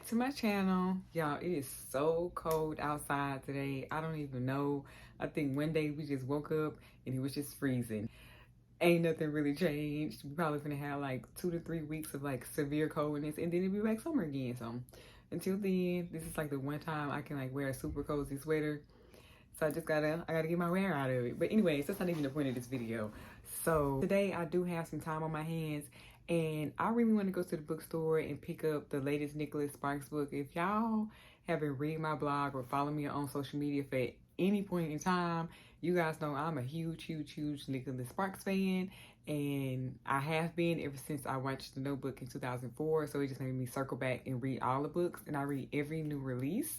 to my channel. Y'all, it is so cold outside today. I don't even know. I think one day we just woke up and it was just freezing. Ain't nothing really changed. We probably gonna have like 2 to 3 weeks of like severe coldness, and then it'll be back summer again. So until then, this is like the one time I can like wear a super cozy sweater. So I gotta get my wear out of it. But anyways, that's not even the point of this video. So today I do have some time on my hands, and I really want to go to the bookstore and pick up the latest Nicholas Sparks book. If y'all haven't read my blog or follow me on social media for any point in time, you guys know I'm a huge Nicholas Sparks fan, and I have been ever since I watched The Notebook in 2004. So it just made me circle back and read all the books, and I read every new release.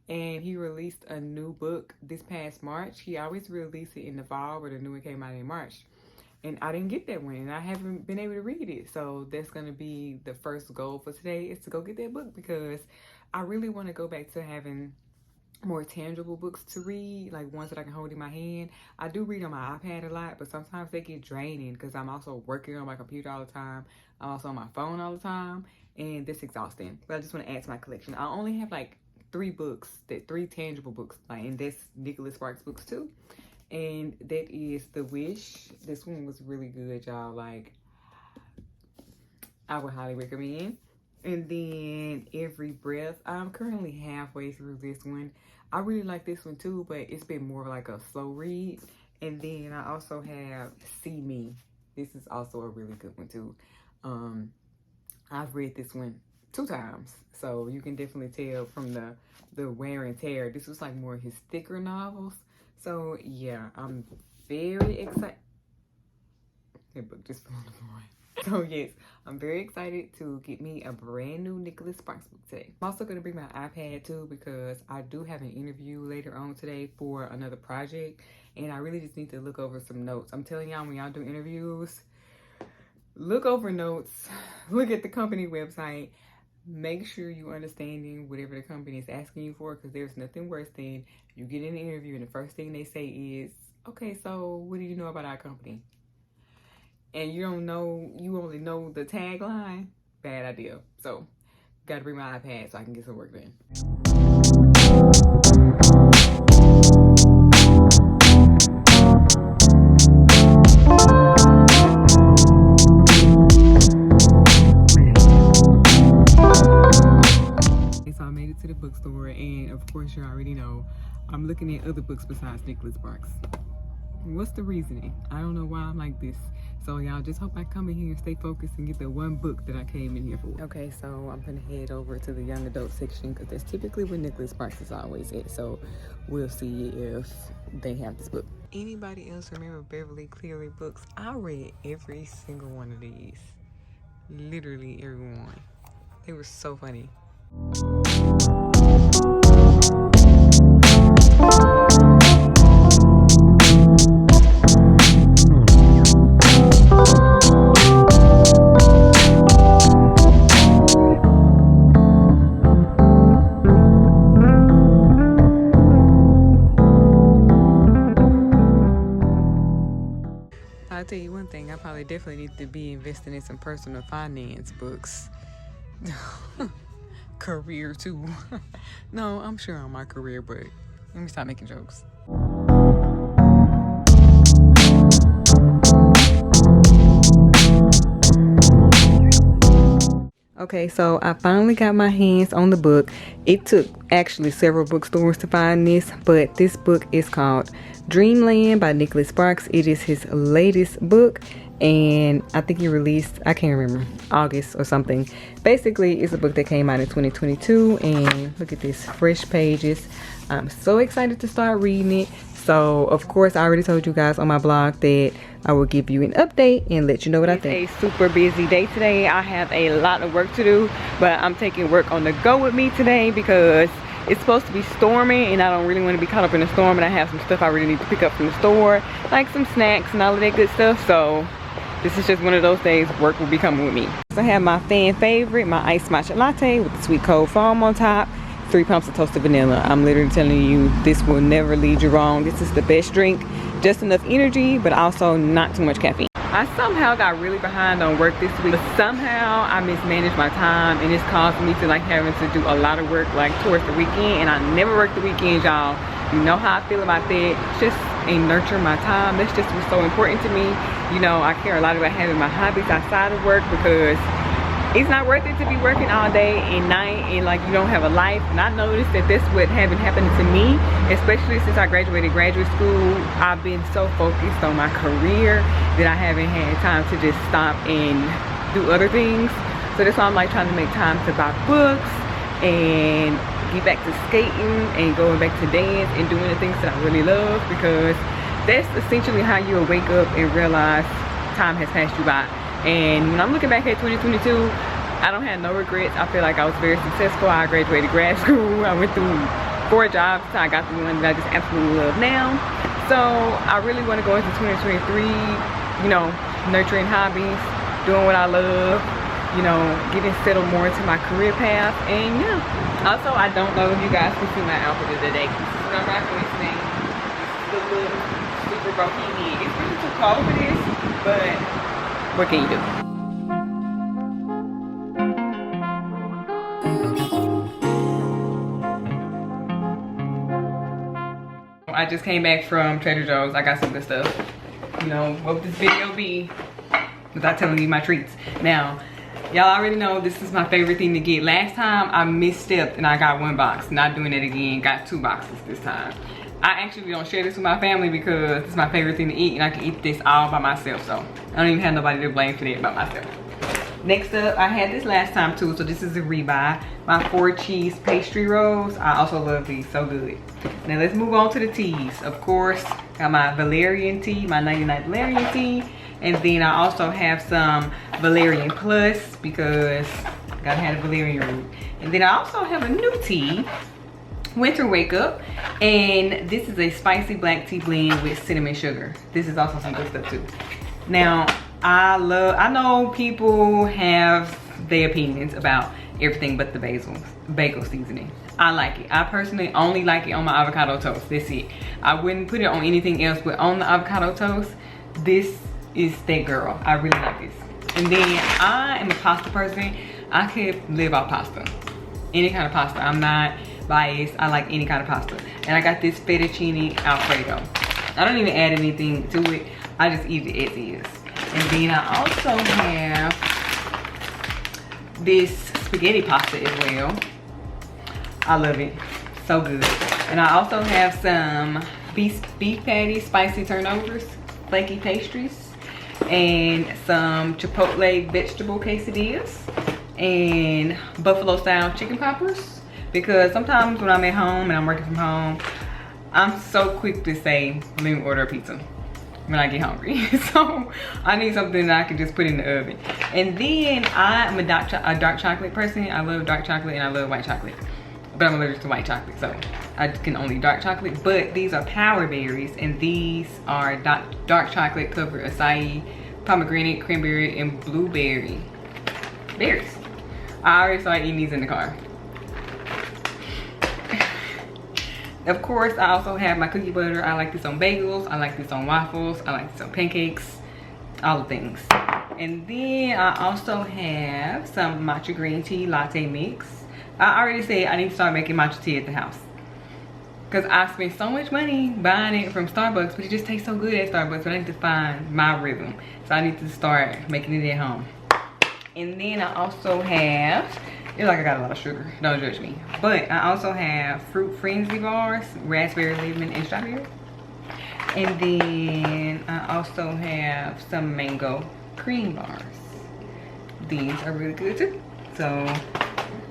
And he released a new book this past March. He always released it in the fall, but the new one came out in March. And I didn't get that one, and I haven't been able to read it. So that's going to be the first goal for today, is to go get that book, because I really want to go back to having more tangible books to read, like ones that I can hold in my hand. I do read on my iPad a lot, but sometimes they get draining because I'm also working on my computer all the time. I'm also on my phone all the time, and that's exhausting. But I just want to add to my collection. I only have like three tangible books, like, and that's Nicholas Sparks books too. And that is The Wish. This one was really good, y'all. Like, I would highly recommend. And then Every Breath. I'm currently halfway through this one. I really like this one too, but it's been more like a slow read. And then I also have See Me. This is also a really good one too. I've read this one 2 times, so you can definitely tell from the wear and tear. This was like more his thicker novels. So yeah, I'm very excited. That book just fell on the floor. So yes, I'm very excited to get me a brand new Nicholas Sparks book today. I'm also gonna bring my iPad too, because I do have an interview later on today for another project, and I really just need to look over some notes. I'm telling y'all, when y'all do interviews, look over notes, look at the company website. Make sure you're understanding whatever the company is asking you for, because there's nothing worse than you get in an interview and the first thing they say is, okay, so what do you know about our company? And you don't know, you only know the tagline. Bad idea. So, gotta bring my iPad so I can get some work done. To the bookstore, and of course you already know I'm looking at other books besides Nicholas Sparks. What's the reasoning? I don't know why I'm like this. So y'all just hope I come in here and stay focused and get the one book that I came in here for. Okay, so I'm gonna head over to the young adult section, because that's typically where Nicholas Sparks is always at. So we'll see if they have this book. Anybody else remember Beverly Cleary books? I read every single one of these. Literally every one. They were so funny. I'll tell you one thing, I probably definitely need to be investing in some personal finance books. Career too. No, I'm sure on my career, but let me stop making jokes. Okay, so I finally got my hands on the book. It took actually several bookstores to find this, but this book is called Dreamland by Nicholas Sparks. It is his latest book, and I think he released, I can't remember, August or something. Basically, it's a book that came out in 2022, and look at this, fresh pages. I'm so excited to start reading it. So, of course, I already told you guys on my blog that I will give you an update and let you know what I think. It's a super busy day today. I have a lot of work to do, but I'm taking work on the go with me today because it's supposed to be storming, and I don't really want to be caught up in the storm, and I have some stuff I really need to pick up from the store, like some snacks and all of that good stuff. So this is just one of those days work will be coming with me. So I have my fan favorite, my iced matcha latte with the sweet cold foam on top, 3 pumps of toasted vanilla. I'm literally telling you, this will never lead you wrong. This is the best drink. Just enough energy, but also not too much caffeine. I somehow got really behind on work this week, but somehow I mismanaged my time, and it's caused me to like having to do a lot of work like towards the weekend, and I never work the weekends, y'all. You know how I feel about that. Just ain't nurturing my time. That's just what's so important to me. You know, I care a lot about having my hobbies outside of work, because it's not worth it to be working all day and night and like you don't have a life. And I noticed that that's what has been happening to me, especially since I graduated graduate school. I've been so focused on my career that I haven't had time to just stop and do other things. So that's why I'm like trying to make time to buy books and get back to skating and going back to dance and doing the things that I really love, because that's essentially how you'll wake up and realize time has passed you by. And when I'm looking back at 2022, I don't have no regrets. I feel like I was very successful. I graduated grad school. I went through 4 jobs until I got the one that I just absolutely love now. So I really want to go into 2023, you know, nurturing hobbies, doing what I love, you know, getting settled more into my career path. And yeah, also I don't know if you guys can see my outfit of the day. This is what I'm rocking with today. This is the little super bikini. It's really too cold for this, but what can you do? I just came back from Trader Joe's. I got some good stuff. You know, what would this video be without telling you my treats? Now, y'all already know this is my favorite thing to get. Last time I misstepped and I got 1 box. Not doing it again. Got 2 boxes this time. I actually don't share this with my family because it's my favorite thing to eat, and I can eat this all by myself, so I don't even have nobody to blame for that but myself. Next up, I had this last time too, so this is a rebuy. My 4 cheese pastry rolls. I also love these, so good. Now let's move on to the teas. Of course, got my valerian tea, my 99 valerian tea, and then I also have some valerian plus because I gotta have the valerian root. And then I also have a new tea, Winter Wake Up, and this is a spicy black tea blend with cinnamon sugar. This is also some good stuff too. Now I know people have their opinions about everything but the bagel seasoning. I like it. I personally only like it on my avocado toast. That's it. I wouldn't put it on anything else, but on the avocado toast, this is that girl. I really like this. And then I am a pasta person. I could live off pasta, any kind of pasta. I'm not biased. I like any kind of pasta. And I got this fettuccine alfredo. I don't even add anything to it. I just eat it as is. And then I also have this spaghetti pasta as well. I love it. So good. And I also have some beef patty spicy turnovers, flaky pastries, and some chipotle vegetable quesadillas, and buffalo style chicken poppers. Because sometimes when I'm at home and I'm working from home, I'm so quick to say, let me order a pizza when I get hungry. So I need something that I can just put in the oven. And then I'm a dark chocolate person. I love dark chocolate and I love white chocolate. But I'm allergic to white chocolate, so I can only dark chocolate. But these are power berries, and these are dark chocolate covered acai, pomegranate, cranberry, and blueberry berries. I already started eating these in the car. Of course, I also have my cookie butter. I like this on bagels. I like this on waffles. I like this on pancakes. All the things. And then I also have some matcha green tea latte mix. I already said I need to start making matcha tea at the house, because I spent so much money buying it from Starbucks, but it just tastes so good at Starbucks. So I need to find my rhythm. So I need to start making it at home. And then I also have, it's like I got a lot of sugar, don't judge me. But I also have Fruit Frenzy bars, raspberry, lemon, and strawberry. And then I also have some mango cream bars. These are really good too. So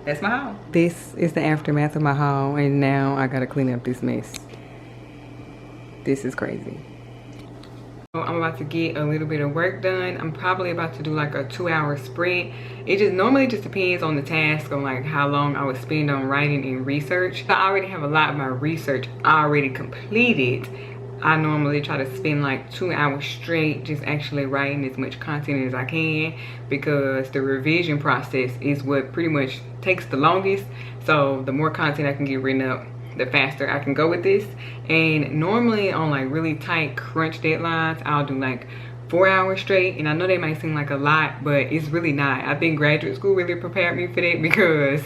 that's my haul. This is the aftermath of my haul, and now I gotta clean up this mess. This is crazy. So I'm about to get a little bit of work done. I'm probably about to do like a 2-hour sprint. It just normally just depends on the task, on like how long I would spend on writing and research. I already have a lot of my research already completed. I normally try to spend like 2 hours straight just actually writing as much content as I can, because the revision process is what pretty much takes the longest. So the more content I can get written up, the faster I can go with this. And normally on like really tight crunch deadlines, I'll do like 4 hours straight, and I know that might seem like a lot, but it's really not. I think graduate school really prepared me for that, because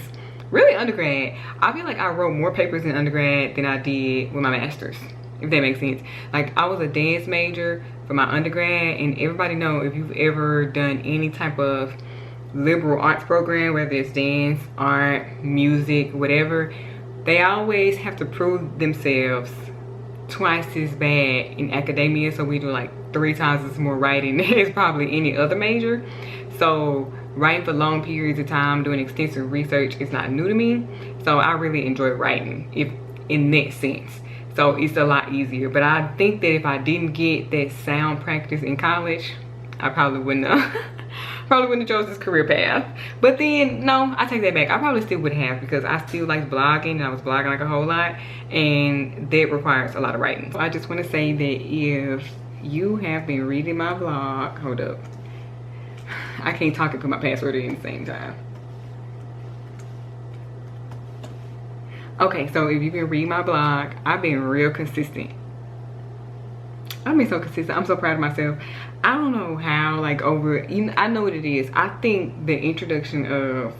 really undergrad, I feel like I wrote more papers in undergrad than I did with my master's, if that makes sense. Like, I was a dance major for my undergrad, and everybody know, if you've ever done any type of liberal arts program, whether it's dance, art, music, whatever, they always have to prove themselves twice as bad in academia. So we do like 3 times as more writing as probably any other major. So writing for long periods of time, doing extensive research is not new to me. So I really enjoy writing, if in that sense. So it's a lot easier. But I think that if I didn't get that sound practice in college, I probably wouldn't have chose this career path. But then, no, I take that back. I probably still would have, because I still like blogging, and I was blogging like a whole lot, and that requires a lot of writing. So I just want to say that if you have been reading my blog, hold up, I can't talk and put my password in at the same time. Okay, so if you've been reading my blog, I've been real consistent. I've been so consistent. I'm so proud of myself. I don't know how, like, I know what it is. I think the introduction of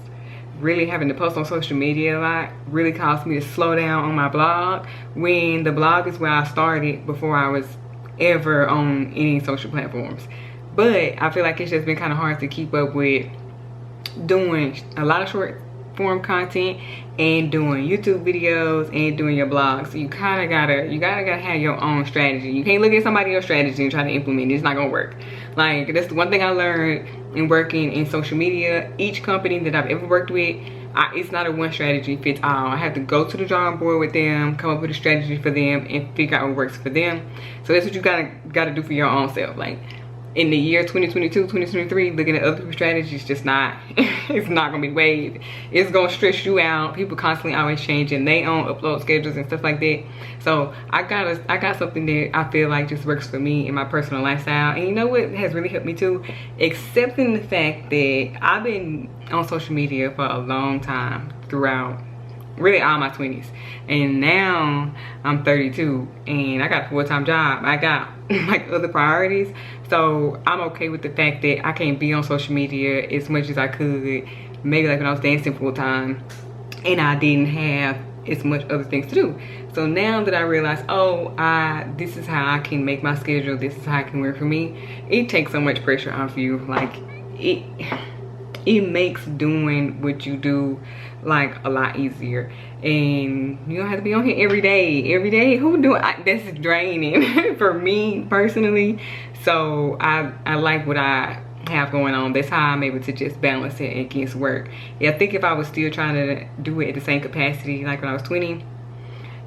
really having to post on social media a lot really caused me to slow down on my blog, when the blog is where I started before I was ever on any social platforms. But I feel like it's just been kind of hard to keep up with doing a lot of short form content and doing YouTube videos and doing your blog. So you gotta have your own strategy. You can't look at somebody else's strategy and try to implement it. It's not gonna work. Like, that's the one thing I learned in working in social media. Each company that I've ever worked with, it's not a one strategy fits all. I have to go to the drawing board with them, come up with a strategy for them, and figure out what works for them. So that's what you gotta do for your own self. Like, in the year 2022, 2023, looking at other people's strategies, just not, it's not gonna be wave. It's gonna stress you out. People constantly always changing their own upload schedules and stuff like that. So I got something that I feel like just works for me in my personal lifestyle. And you know what has really helped me too? Accepting the fact that I've been on social media for a long time, throughout really all my 20s, and now I'm 32 and I got a full-time job. I got like other priorities, so I'm okay with the fact that I can't be on social media as much as I could, maybe like when I was dancing full-time and I didn't have as much other things to do. So now that I realize, oh, this is how I can make my schedule, this is how it can work for me, it takes so much pressure off you. Like, it makes doing what you do like a lot easier, and you don't have to be on here every day. Who do that's draining for me personally. So I like what I have going on. That's how I'm able to just balance it against work. Yeah, I think if I was still trying to do it at the same capacity like when I was 20,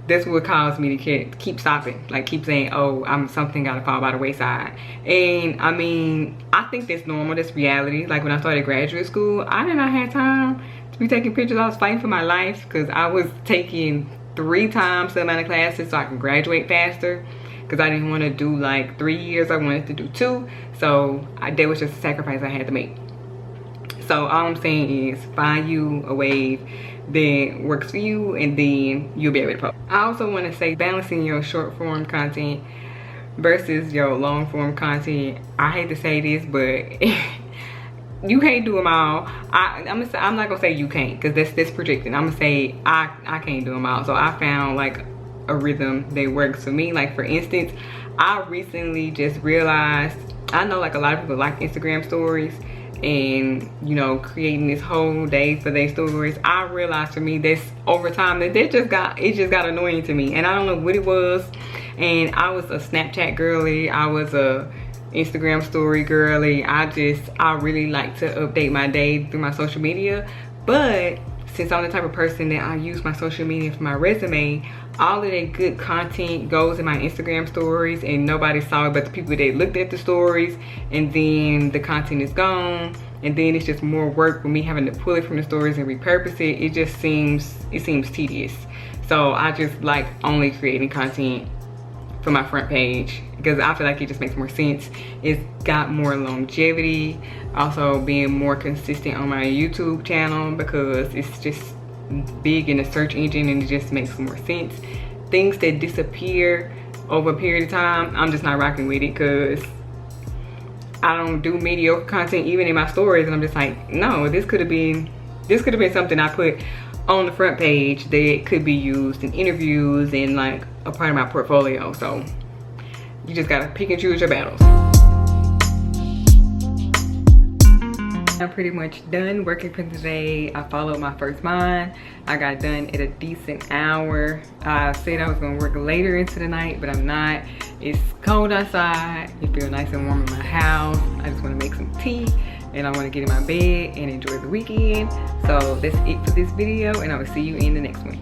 that's what caused me to keep stopping, like keep saying, oh, something gotta fall by the wayside. And I mean, I think that's normal, that's reality. Like when I started graduate school, I did not have time to be taking pictures. I was fighting for my life because I was taking 3 times the amount of classes so I can graduate faster, because I didn't want to do like 3 years, I wanted to do 2. So that was just a sacrifice I had to make. So all I'm saying is find you a wave that works for you, and then you'll be able to post. I also want to say, balancing your short form content versus your long form content. I hate to say this, but you can't do them all. I'm not gonna say you can't, because that's projecting. I'm gonna say I can't do them all. So I found like a rhythm that works for me. Like for instance, I recently just realized, I know like a lot of people like Instagram stories and, you know, creating this whole day for their stories. I realized for me this over time that it just got annoying to me, and I don't know what it was. And I was a Snapchat girly, I was a Instagram story girly. I really like to update my day through my social media, but since I'm the type of person that I use my social media for my resume, all of that good content goes in my Instagram stories, and nobody saw it but the people that looked at the stories, and then the content is gone, and then it's just more work for me having to pull it from the stories and repurpose it. It just seems tedious. So I just like only creating content for my front page, because I feel like it just makes more sense. It's got more longevity. Also being more consistent on my YouTube channel, because it's just big in the search engine and it just makes more sense. Things that disappear over a period of time, I'm just not rocking with it, because I don't do mediocre content even in my stories, and I'm just like, no, this could have been something I put on the front page that could be used in interviews and like a part of my portfolio. So you just gotta pick and choose your battles. I'm pretty much done working for today. I followed my first mind. I got done at a decent hour. I said I was gonna work later into the night, but I'm not. It's cold outside. It feels nice and warm in my house. I just wanna make some tea and I wanna get in my bed and enjoy the weekend. So that's it for this video, and I will see you in the next one.